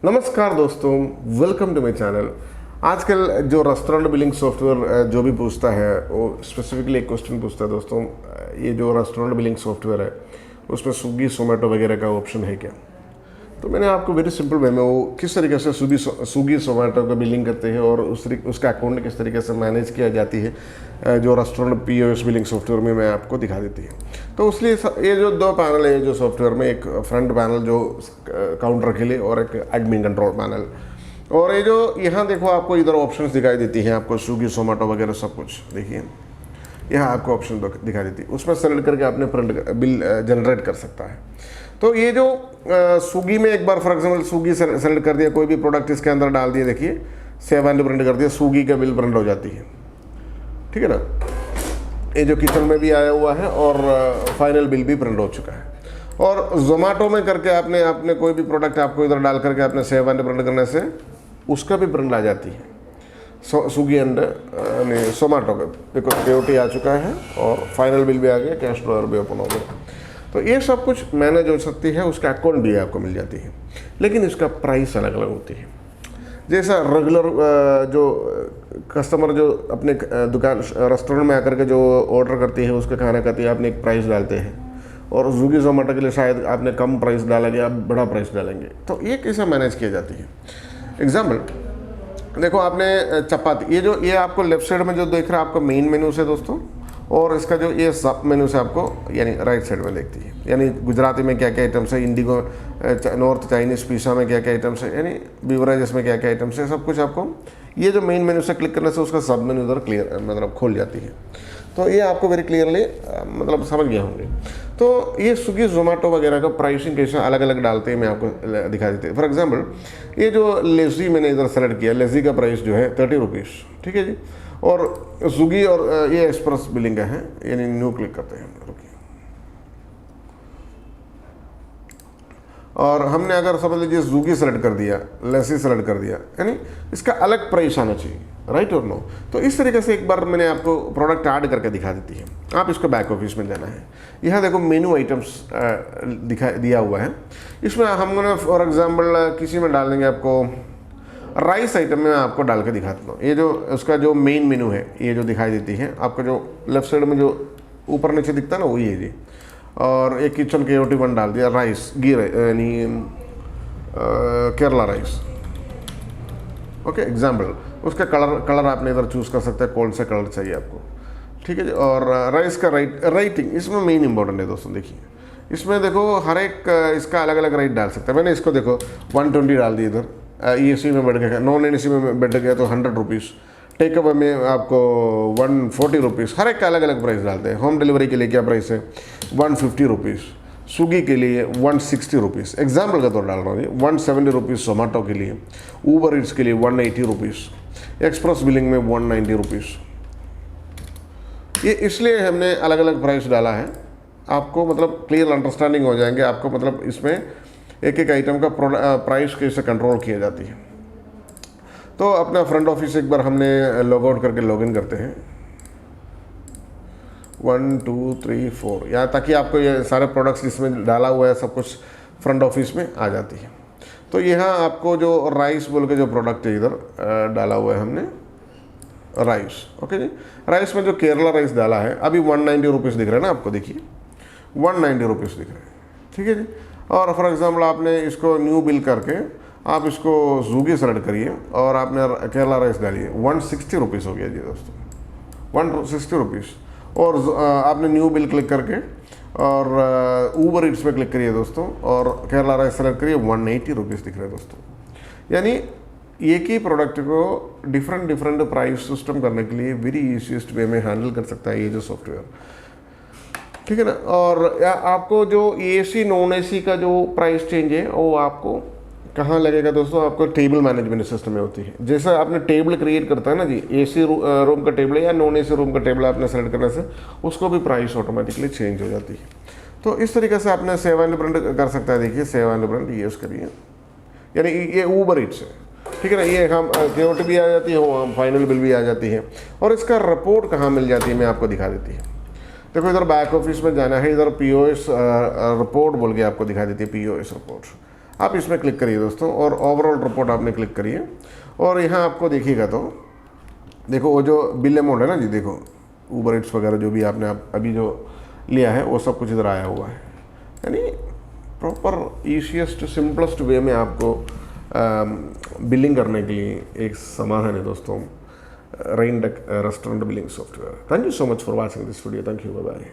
नमस्कार दोस्तों, welcome to my channel. आजकल जो रेस्टोरेंट बिलिंग सॉफ्टवेयर जो भी पूछता है वो स्पेसिफिकली एक क्वेश्चन पूछता है दोस्तों, ये जो रेस्टोरेंट बिलिंग सॉफ्टवेयर है उसमें स्विगी जोमेटो वगैरह का ऑप्शन है क्या। तो मैंने आपको वेरी सिंपल वे में वो किस तरीके से स्विगी जोमेटो का बिलिंग करते हैं और उसका अकाउंट किस तरीके से मैनेज किया जाती है, जो रेस्टोरेंट पीओएस बिलिंग सॉफ्टवेयर में मैं आपको दिखा देती है। तो इसलिए ये जो दो पैनल है जो सॉफ्टवेयर में, एक फ्रंट पैनल जो काउंटर के लिए और एक एडमिन कंट्रोल पैनल, और ये जो यहाँ देखो आपको इधर ऑप्शंस दिखाई देती हैं, आपको स्विगी जोमेटो वगैरह सब कुछ देखिए यहाँ आपको ऑप्शन दिखाई देती है, उसमें सेलेक्ट करके आपने प्रिंट बिल जनरेट कर सकता है। तो ये जो स्विगी में एक बार फॉर एग्जांपल स्विगी सेलेक्ट कर दिया, कोई भी प्रोडक्ट इसके अंदर डाल दिया, देखिए सेव एंड प्रिंट कर दिया, स्विगी का बिल प्रिंट हो जाती है, ठीक है ना। ये जो किचन में भी आया हुआ है और फाइनल बिल भी प्रिंट हो चुका है। और जोमेटो में करके आपने कोई भी प्रोडक्ट आपको इधर डाल करके आपने सेव एंड प्रिंट करने से उसका भी प्रिंट आ जाती है। स्विगी एंड जोमेटो का देखो पेओटी आ चुका है और फाइनल बिल भी आ गया, कैश ड्रॉअर भी ओपन हो गया। तो ये सब कुछ मैनेज हो सकती है, उसका अकाउंट भी आपको मिल जाती है, लेकिन इसका प्राइस अलग अलग होती है। जैसा रेगुलर जो कस्टमर जो अपने दुकान रेस्टोरेंट में आकर के जो ऑर्डर करती है, उसका खाना खाती है, आपने एक प्राइस डालते हैं, और स्विगी जोमेटो के लिए शायद आपने कम प्राइस डाला गया, आप बड़ा प्राइस डालेंगे। तो ये कैसे मैनेज किया जाती है। एग्जाम्पल देखो, आपने चपाती, ये आपको लेफ्ट साइड में जो देख रहा है आपको मेन मेनू से दोस्तों, और इसका जो ये सब मेनू से आपको यानी राइट साइड में देखती है, यानी गुजराती में क्या क्या आइटम्स है, इंडिगो नॉर्थ चाइनीज़ पिज़्ज़ा में क्या क्या आइटम्स है, यानी बिवरेजेस में क्या क्या आइटम्स है, सब कुछ आपको ये जो मेन मेनू से क्लिक करने से उसका सब मेनू उधर क्लियर मतलब खोल जाती है। तो ये आपको वेरी क्लियरली मतलब समझ गए होंगे। तो ये स्विगी जोमेटो वगैरह का प्राइसिंग कैसे अलग अलग डालते हैं मैं आपको दिखा देते हैं। फॉर एग्जाम्पल ये जो लेज़ी मैंने इधर सेलेक्ट किया, लेज़ी का प्राइस जो है 30 रुपीज़, ठीक है जी। और स्विगी और ये एक्सप्रेस बिलिंग का है, यानी न्यू क्लिक करते हैं हम, रुकिए। और हमने अगर समझ लीजिए स्विगी सेलेक्ट कर दिया, लेसी सेलेक्ट कर दिया, यानी इसका अलग प्राइस आना चाहिए, राइट और नो। तो इस तरीके से एक बार मैंने आपको प्रोडक्ट ऐड करके दिखा देती है। आप इसको बैक ऑफिस में जाना है, यहाँ देखो मेनू आइटम्स दिया हुआ है। इसमें हमने फॉर एग्जांपल किसी में डाल देंगे, आपको राइस आइटम में आपको डाल के दिखाता हूँ। ये जो उसका जो मेन मेनू है, ये जो दिखाई देती है आपको, जो लेफ्ट साइड में जो ऊपर नीचे दिखता है ना, वही है जी। और एक किचन KOT 1 डाल दिया, राइस घी यानी केरला राइस, ओके एग्जाम्पल। उसका कलर आपने इधर चूज़ कर सकते हैं, कौन सा कलर चाहिए आपको, ठीक है जी। और राइस का राइटिंग इसमें मेन इंपॉर्टेंट है दोस्तों। देखिए इसमें देखो हर एक इसका अलग अलग राइट डाल सकते हैं। मैंने इसको देखो 120 डाल दी इधर, AC में बैठ गया, नॉन AC में बैठ गया तो 100 रुपीज़, टेक अवे में आपको 140 रुपीज़, हर एक का अलग अलग प्राइस डालते हैं। होम डिलीवरी के लिए क्या प्राइस है, 150 रुपीज़, स्विगी के लिए 160 रुपीज़, एग्जाम्पल का तौर डाल रहा हूँ, 170 रुपीज़ जोमेटो के लिए, ऊबर ईट्स के लिए 180 रुपीज़, एक्सप्रेस बिलिंग में 190 रुपीज़। ये इसलिए हमने अलग अलग प्राइस डाला है, आपको मतलब क्लियर अंडरस्टैंडिंग हो जाएंगे आपको, मतलब इसमें एक एक आइटम का प्राइस कैसे कंट्रोल किया जाती है। तो अपना फ्रंट ऑफिस एक बार हमने लॉग आउट करके लॉगिन करते हैं, 1 2 3 4, यहाँ ताकि आपको ये सारे प्रोडक्ट्स जिसमें डाला हुआ है सब कुछ फ्रंट ऑफिस में आ जाती है। तो यहाँ आपको जो राइस बोल के जो प्रोडक्ट है इधर डाला हुआ है हमने, राइस, ओके जी। राइस में जो केरला राइस डाला है अभी 190 रुपीज़ दिख रहा है ना आपको, देखिए 190 रुपीज़ दिख रहे हैं, ठीक है जी। और फॉर एग्जांपल आपने इसको न्यू बिल करके आप इसको स्विगी सेलेक्ट करिए और आपने केरला राइस डालिए, 160 रुपीज़ हो गया जी दोस्तों, 160 रुपीज़। और आपने न्यू बिल क्लिक करके और ऊबर ईट्स पे क्लिक करिए दोस्तों, और केरला राइस सेलेक्ट करिए, 180 रुपीज़ दिख रहे हैं दोस्तों। यानी एक ही प्रोडक्ट को डिफरेंट प्राइस सिस्टम करने के लिए वेरी ईजीएस्ट वे में हैंडल कर सकता है ये जो सॉफ्टवेयर, ठीक है ना। और आपको जो AC नॉन AC का जो प्राइस चेंज है वो आपको कहाँ लगेगा दोस्तों, आपको टेबल मैनेजमेंट सिस्टम में होती है। जैसे आपने टेबल क्रिएट करता है ना जी, AC रूम का टेबल या नॉन AC रूम का टेबल आपने सेलेक्ट करने से उसको भी प्राइस ऑटोमेटिकली चेंज हो जाती है। तो इस तरीके से आपने सेव एंड प्रिंट कर सकता है। देखिए सेव एंड प्रिंट यूज़ करिए, यानी ये ऊबर ईट्स है, ठीक है ना। ये हम KOT भी आ जाती है, फाइनल बिल भी आ जाती है, और इसका रिपोर्ट कहाँ मिल जाती है मैं आपको दिखा देती है। देखो इधर बैक ऑफिस में जाना है, इधर POS रिपोर्ट बोल के आपको दिखा देती है, POS रिपोर्ट। आप इसमें क्लिक करिए दोस्तों और ओवरऑल रिपोर्ट आपने क्लिक करिए और यहाँ आपको देखिएगा तो देखो वो जो बिल अमाउंट है ना जी, देखो ऊबर इट्स वगैरह जो भी आपने अभी जो लिया है वो सब कुछ इधर आया हुआ है। यानी प्रॉपर ईजीएस्ट सिंपलेस्ट वे में आपको बिलिंग करने के लिए एक समाधान है दोस्तों, RAINTECH restaurant billing software. Thank you so much for watching this video. Thank you, bye bye.